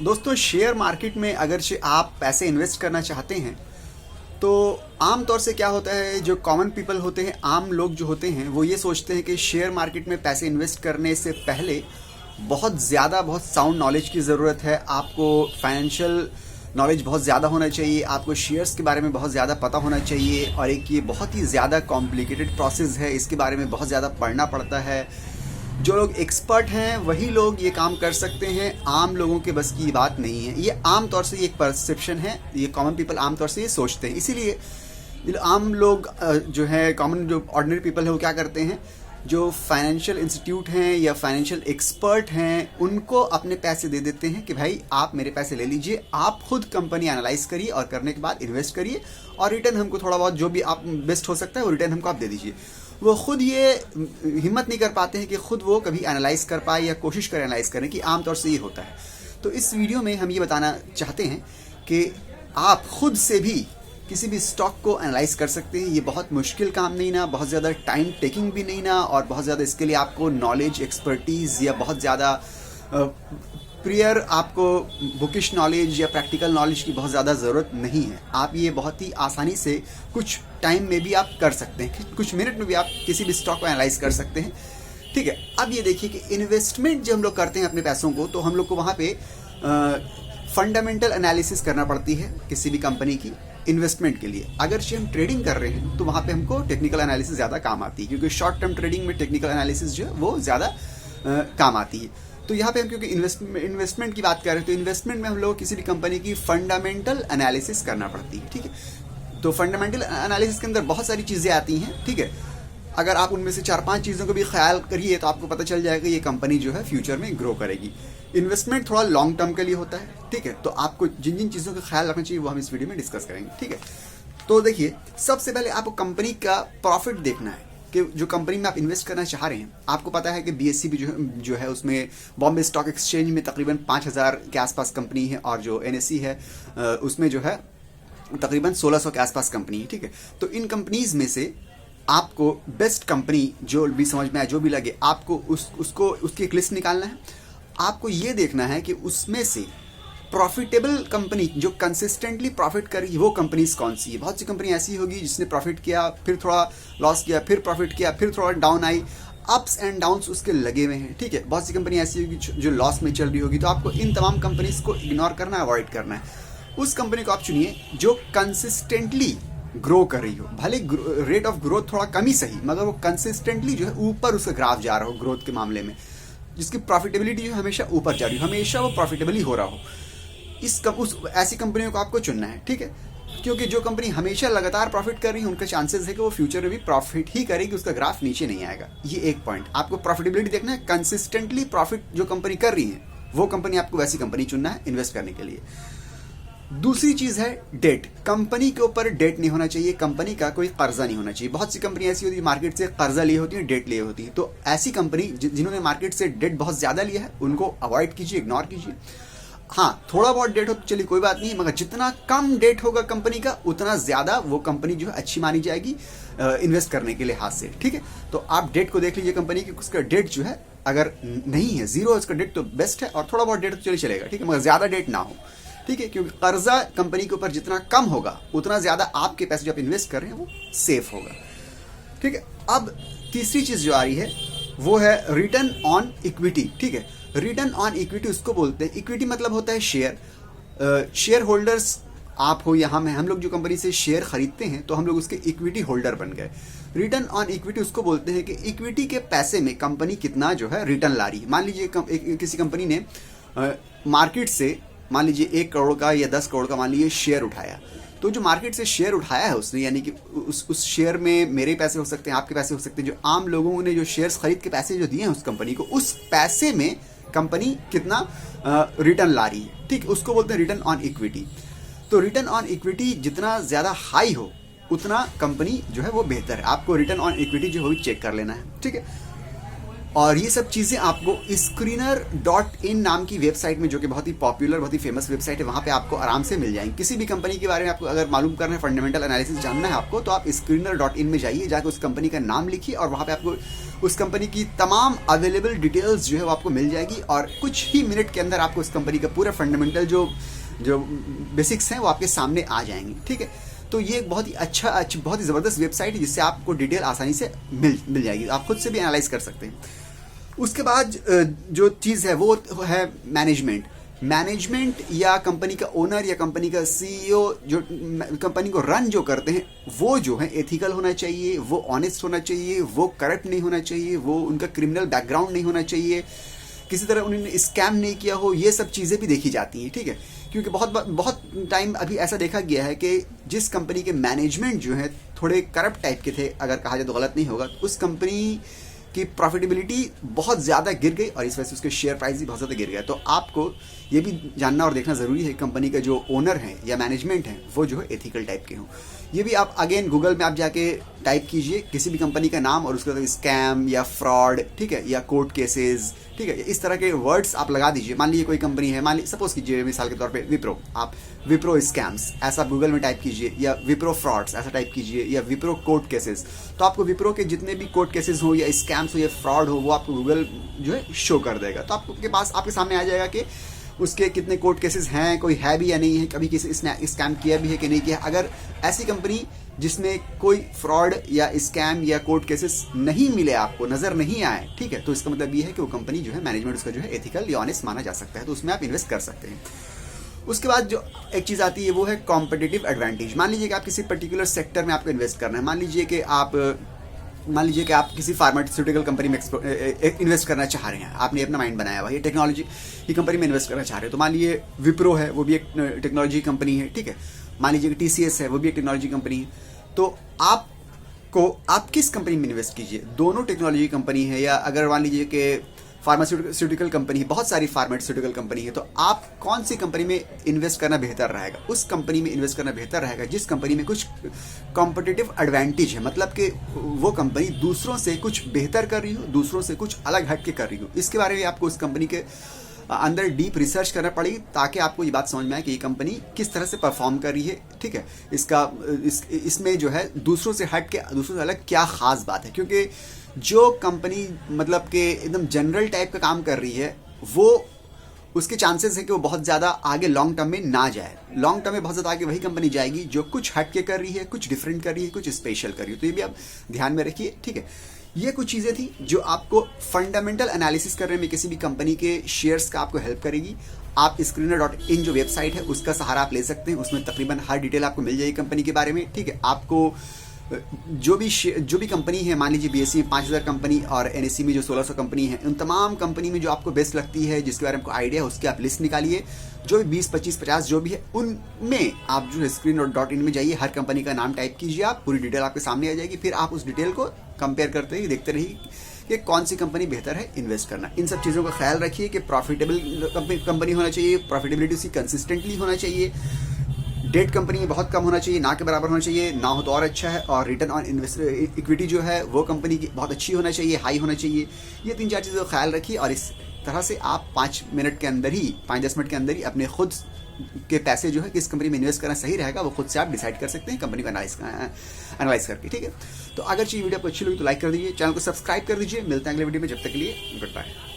दोस्तों, share market में अगर आप पैसे इन्वेस्ट करना चाहते हैं तो आम तौर से क्या होता है, जो कॉमन पीपल होते हैं, आम लोग जो होते हैं, वो ये सोचते हैं कि शेयर मार्केट में पैसे इन्वेस्ट करने से पहले बहुत साउंड नॉलेज की ज़रूरत है। आपको फाइनेंशियल नॉलेज बहुत ज़्यादा होना चाहिए, आपको शेयर्स के बारे में बहुत ज़्यादा पता होना चाहिए, और एक ये बहुत ही ज़्यादा कॉम्प्लिकेटेड प्रोसेस है, इसके बारे में बहुत ज़्यादा पढ़ना पड़ता है। जो लोग एक्सपर्ट हैं वही लोग ये काम कर सकते हैं, आम लोगों के बस की बात नहीं है। ये आम तौर से ये एक परसेप्शन है, ये कॉमन पीपल आम तौर से ये सोचते हैं। इसीलिए आम लोग जो है, कॉमन जो ऑर्डिनरी पीपल है, वो क्या करते हैं, जो फाइनेंशियल इंस्टीट्यूट हैं या फाइनेंशियल एक्सपर्ट हैं, उनको अपने पैसे दे देते हैं कि भाई आप मेरे पैसे ले लीजिए, आप खुद कंपनी एनालाइज करिए और करने के बाद इन्वेस्ट करिए, और रिटर्न हमको थोड़ा बहुत जो भी आप बेस्ट हो सकता है वो रिटर्न हमको आप दे दीजिए। वो खुद ये हिम्मत नहीं कर पाते हैं कि खुद वो कभी एनालाइज कर पाए या कोशिश कर एनालाइज करें, कि आमतौर से ये होता है। तो इस वीडियो में हम ये बताना चाहते हैं कि आप खुद से भी किसी भी स्टॉक को एनालाइज कर सकते हैं। ये बहुत मुश्किल काम नहीं ना, बहुत ज़्यादा टाइम टेकिंग भी नहीं ना, और बहुत ज़्यादा इसके लिए आपको नॉलेज, एक्सपर्टीज़ या बहुत ज़्यादा प्रियर आपको बुकिश नॉलेज या प्रैक्टिकल नॉलेज की बहुत ज़्यादा ज़रूरत नहीं है। आप ये बहुत ही आसानी से कुछ टाइम में भी आप कर सकते हैं, कुछ मिनट में भी आप किसी भी स्टॉक को एनालाइज कर सकते हैं। ठीक है, अब ये देखिए कि इन्वेस्टमेंट जब हम लोग करते हैं अपने पैसों को, तो हम लोग को वहाँ पे फंडामेंटल एनालिसिस करना पड़ती है किसी भी कंपनी की इन्वेस्टमेंट के लिए। अगर हम ट्रेडिंग कर रहे हैं तो वहाँ पे हमको टेक्निकल एनालिसिस ज़्यादा काम आती है, क्योंकि शॉर्ट टर्म ट्रेडिंग में टेक्निकल एनालिसिस जो है वो ज़्यादा काम आती है। तो यहाँ पे हम क्योंकि इन्वेस्टमेंट की बात कर रहे हैं, तो इन्वेस्टमेंट में हम लोग किसी भी कंपनी की फंडामेंटल एनालिसिस करना पड़ती है। ठीक है, तो फंडामेंटल एनालिसिस के अंदर बहुत सारी चीज़ें आती हैं। ठीक है, अगर आप उनमें से 4-5 चीज़ों को भी ख्याल करिए तो आपको पता चल जाएगा ये कंपनी जो है फ्यूचर में ग्रो करेगी। इन्वेस्टमेंट थोड़ा लॉन्ग टर्म के लिए होता है। ठीक है, तो आपको जिन जिन चीज़ों का ख्याल रखना चाहिए वो हम इस वीडियो में डिस्कस करेंगे। ठीक है, तो देखिए, सबसे पहले आपको कंपनी का प्रॉफिट देखना है कि जो कंपनी में आप इन्वेस्ट करना चाह रहे हैं। आपको पता है कि BSE भी जो है उसमें बॉम्बे स्टॉक एक्सचेंज में तकरीबन 5000 के आसपास कंपनी है, और जो NSE है उसमें जो है तकरीबन 1600 के आसपास कंपनी है। ठीक है, तो इन कंपनीज में से आपको बेस्ट कंपनी जो भी समझ में आए, जो भी लगे, आपको उसकी एक लिस्ट निकालना है। आपको ये देखना है कि उसमें से प्रॉफिटेबल कंपनी जो कंसिस्टेंटली प्रॉफिट कर रही है वो कंपनीज कौन सी है। बहुत सी कंपनी ऐसी होगी जिसने प्रॉफिट किया, फिर थोड़ा लॉस किया, फिर प्रॉफिट किया, फिर थोड़ा down I, ups and downs उसके लगे हुए हैं। ठीक है, बहुत सी कंपनी ऐसी होगी जो लॉस में चल रही होगी। तो आपको इन तमाम कंपनीज को इग्नोर करना है, अवॉइड करना है। उस कंपनी को आप चुनिए जो कंसिस्टेंटली ग्रो कर रही हो, भले रेट ऑफ ग्रोथ थोड़ा कम ही सही, मगर वो कंसिस्टेंटली जो है ऊपर उसका ग्राफ जा रहा हो ग्रोथ के मामले में, जिसकी प्रॉफिटेबिलिटी जो हमेशा ऊपर जा रही हो, हमेशा वो प्रॉफिटेबल ही हो रहा हो। ऐसी कंपनियों को आपको चुनना है। ठीक है, क्योंकि जो कंपनी हमेशा लगातार प्रॉफिट कर रही है उनका चांसेस है कि वो फ्यूचर में भी प्रॉफिट ही करेगी, उसका ग्राफ नीचे नहीं आएगा। ये एक पॉइंट, आपको प्रॉफिटेबिलिटी देखना है। कंसिस्टेंटली प्रॉफिट जो कंपनी कर रही है वो कंपनी, आपको वैसी कंपनी चुनना है इन्वेस्ट करने के लिए। दूसरी चीज है डेट। कंपनी के ऊपर डेट नहीं होना चाहिए, कंपनी का कोई कर्जा नहीं होना चाहिए। बहुत सी कंपनी ऐसी होती है मार्केट से कर्जा लिए होती है, डेट लिए होती है। तो ऐसी कंपनी जिन्होंने मार्केट से डेट बहुत ज्यादा लिया है उनको अवॉइड कीजिए, इग्नोर कीजिए। हाँ, थोड़ा बहुत डेट हो तो चलिए कोई बात नहीं, मगर जितना कम डेट होगा कंपनी का उतना ज्यादा वो कंपनी जो है अच्छी मानी जाएगी इन्वेस्ट करने के लिहाज से। ठीक है, तो आप डेट को देख लीजिए कंपनी की, उसका डेट जो है अगर नहीं है, जीरो है उसका डेट, तो बेस्ट है, और थोड़ा बहुत डेट तो चलिए चलेगा। ठीक है, मगर ज्यादा डेट ना हो। ठीक है, क्योंकि कर्जा कंपनी के ऊपर जितना कम होगा उतना ज्यादा आपके पैसे जो आप इन्वेस्ट कर रहे हैं वो सेफ होगा। ठीक है, अब तीसरी चीज जो आ रही है वो है रिटर्न ऑन इक्विटी। ठीक है, रिटर्न ऑन इक्विटी उसको बोलते हैं, इक्विटी मतलब होता है शेयर। शेयर होल्डर्स आप हो या हम लोग जो कंपनी से शेयर खरीदते हैं तो हम लोग उसके इक्विटी होल्डर बन गए। रिटर्न ऑन इक्विटी उसको बोलते हैं कि इक्विटी के पैसे में कंपनी कितना जो है रिटर्न ला रही है। मान लीजिए किसी कंपनी ने मार्केट से मान लीजिए 1 करोड़ का या 10 करोड़ का मान लीजिए शेयर उठाया, तो जो मार्केट से शेयर उठाया है उसने, यानी कि उस शेयर में मेरे पैसे हो सकते हैं, आपके पैसे हो सकते हैं, जो आम लोगों ने जो शेयर्स खरीद के पैसे जो दिए हैं उस कंपनी को, उस पैसे में कंपनी कितना रिटर्न ला रही है। ठीक, उसको बोलते हैं रिटर्न ऑन इक्विटी। तो रिटर्न ऑन इक्विटी जितना ज्यादा हाई हो उतना कंपनी जो है वो बेहतर है। आपको रिटर्न ऑन इक्विटी जो है चेक कर लेना है। ठीक है, और ये सब चीज़ें आपको screener.in नाम की वेबसाइट में, जो कि बहुत ही पॉपुलर, बहुत ही फेमस वेबसाइट है, वहाँ पे आपको आराम से मिल जाएंगी। किसी भी कंपनी के बारे में आपको अगर मालूम करना है, फंडामेंटल एनालिसिस जानना है आपको, तो आप screener.in में जाइए, जाकर उस कंपनी का नाम लिखिए और वहाँ पे आपको उस कंपनी की तमाम अवेलेबल डिटेल्स जो है वो आपको मिल जाएगी और कुछ ही मिनट के अंदर आपको उस कंपनी का पूरा फंडामेंटल जो बेसिक्स हैं वो आपके सामने आ जाएंगी। ठीक है, तो ये एक बहुत ही बहुत ही ज़बरदस्त वेबसाइट है जिससे आपको डिटेल आसानी से मिल जाएगी, आप खुद से भी एनालाइज कर सकते हैं। उसके बाद जो चीज़ है वो है मैनेजमेंट या कंपनी का ओनर या कंपनी का सीईओ जो कंपनी को रन जो करते हैं, वो जो है एथिकल होना चाहिए, वो ऑनेस्ट होना चाहिए, वो करप्ट नहीं होना चाहिए, वो उनका क्रिमिनल बैकग्राउंड नहीं होना चाहिए, किसी तरह उन्होंने स्कैम नहीं किया हो, ये सब चीज़ें भी देखी जाती हैं। ठीक है, क्योंकि बहुत टाइम अभी ऐसा देखा गया है कि जिस कंपनी के मैनेजमेंट जो है थोड़े करप्ट टाइप के थे, अगर कहा जाए तो गलत नहीं होगा, उस कंपनी की प्रॉफिटेबिलिटी बहुत ज़्यादा गिर गई और इस वजह से उसके शेयर प्राइस भी बहुत ज़्यादा गिर गया। तो आपको ये भी जानना और देखना ज़रूरी है कंपनी का जो ओनर है या मैनेजमेंट है वो जो है एथिकल टाइप के हों। ये भी आप अगेन गूगल में आप जाके टाइप कीजिए किसी भी कंपनी का नाम और उसके बाद स्कैम या फ्रॉड, ठीक है, या कोर्ट केसेस, ठीक है, इस तरह के वर्ड्स आप लगा दीजिए। मान लीजिए कोई कंपनी है, मान लीजिए सपोज कीजिए मिसाल के तौर पे विप्रो, आप विप्रो स्कैम्स ऐसा गूगल में टाइप कीजिए, या विप्रो फ्रॉड्स ऐसा टाइप कीजिए, या विप्रो कोर्ट केसेस, तो आपको विप्रो के जितने भी कोर्ट केसेस हो या स्कैम्स हो या फ्रॉड हो वो आपको गूगल जो है शो कर देगा। तो आपके पास आपके सामने आ जाएगा कि उसके कितने कोर्ट केसेस हैं, कोई है भी या नहीं है, कभी किसी इसने स्कैम किया भी है कि नहीं किया। अगर ऐसी कंपनी जिसमें कोई फ्रॉड या स्कैम या कोर्ट केसेस नहीं मिले, आपको नज़र नहीं आए, ठीक है, तो इसका मतलब ये है कि वो कंपनी जो है मैनेजमेंट उसका जो है एथिकल या ऑनेस्ट माना जा सकता है, तो उसमें आप इन्वेस्ट कर सकते हैं। उसके बाद जो एक चीज़ आती है वो है कॉम्पिटिटिव एडवांटेज। मान लीजिए कि आप किसी पर्टिकुलर सेक्टर में आपको इन्वेस्ट करना है, मान लीजिए कि आप किसी फार्मास्यूटिकल कंपनी में इन्वेस्ट करना चाह रहे हैं, आपने अपना माइंड बनाया हुआ है टेक्नोलॉजी की कंपनी में इन्वेस्ट करना चाह रहे हैं। तो मान लीजिए विप्रो है, वो भी एक टेक्नोलॉजी कंपनी है, ठीक है, मान लीजिए कि टीसीएस है, वो भी एक टेक्नोलॉजी कंपनी है। तो आप किस कंपनी में इन्वेस्ट कीजिए, दोनों टेक्नोलॉजी कंपनी है, या अगर मान लीजिए कि फार्मास्यूटिकल कंपनी है, बहुत सारी फार्मास्यूटिकल कंपनी है, तो आप कौन सी कंपनी में इन्वेस्ट करना बेहतर रहेगा? उस कंपनी में इन्वेस्ट करना बेहतर रहेगा जिस कंपनी में कुछ कॉम्पिटिटिव एडवांटेज है, मतलब कि वो कंपनी दूसरों से कुछ बेहतर कर रही हो, दूसरों से कुछ अलग हट के कर रही हो। इसके बारे में आपको उस कंपनी के अंदर डीप रिसर्च करना पड़ेगी ताकि आपको ये बात समझ में आए कि ये कंपनी किस तरह से परफॉर्म कर रही है, ठीक है, इसमें जो है दूसरों से हट के, दूसरों से अलग क्या खास बात है। क्योंकि जो कंपनी मतलब कि एकदम जनरल टाइप का काम कर रही है, वो उसके चांसेस है कि वो बहुत ज़्यादा आगे लॉन्ग टर्म में ना जाए। लॉन्ग टर्म में बहुत ज़्यादा आगे वही कंपनी जाएगी जो कुछ हट के कर रही है, कुछ डिफरेंट कर रही है, कुछ स्पेशल कर रही है। तो ये भी आप ध्यान में रखिए, ठीक है। ये कुछ चीज़ें थी जो आपको फंडामेंटल एनालिसिस करने में किसी भी कंपनी के शेयर्स का आपको हेल्प करेगी। आप screener.in जो वेबसाइट है उसका सहारा आप ले सकते हैं, उसमें तकरीबन हर डिटेल आपको मिल जाएगी कंपनी के बारे में, ठीक है। आपको जो भी कंपनी है, मान लीजिए BSE में 5000 कंपनी और NSE में जो 1600 कंपनी है, उन तमाम कंपनी में जो आपको बेस्ट लगती है, जिसके बारे में आपको आइडिया है, उसकी आप लिस्ट निकालिए। जो भी 20, 25, 50 जो भी है, उनमें आप जो है screener.in में जाइए, हर कंपनी का नाम टाइप कीजिए, आप पूरी डिटेल आपके सामने आ जाएगी। फिर आप उस डिटेल को कंपेयर करते रहिए, देखते रहिए कि कौन सी कंपनी बेहतर है इन्वेस्ट करना। इन सब चीज़ों का ख्याल रखिए कि प्रॉफिटेबल कंपनी होना चाहिए, प्रॉफिटेबिलिटी उसकी कंसिस्टेंटली होना चाहिए, डेट कंपनी में बहुत कम होना चाहिए, ना के बराबर होना चाहिए, ना हो तो और अच्छा है, और रिटर्न ऑन इक्विटी जो है वो कंपनी की बहुत अच्छी होना चाहिए, हाई होना चाहिए। ये 3-4 चीज़ों का ख्याल रखिए और इस तरह से आप 5 मिनट के अंदर ही, 5-10 मिनट के अंदर ही अपने खुद के पैसे जो है किस कंपनी में इन्वेस्ट करना सही रहेगा वो खुद से आप डिसाइड कर सकते हैं कंपनी को एनालाइज करके, ठीक है। तो अगर ये वीडियो आपको अच्छी लगी तो लाइक कर दीजिए, चैनल को सब्सक्राइब कर दीजिए। मिलते हैं अगले वीडियो में, जब तक के लिए गुड बाय।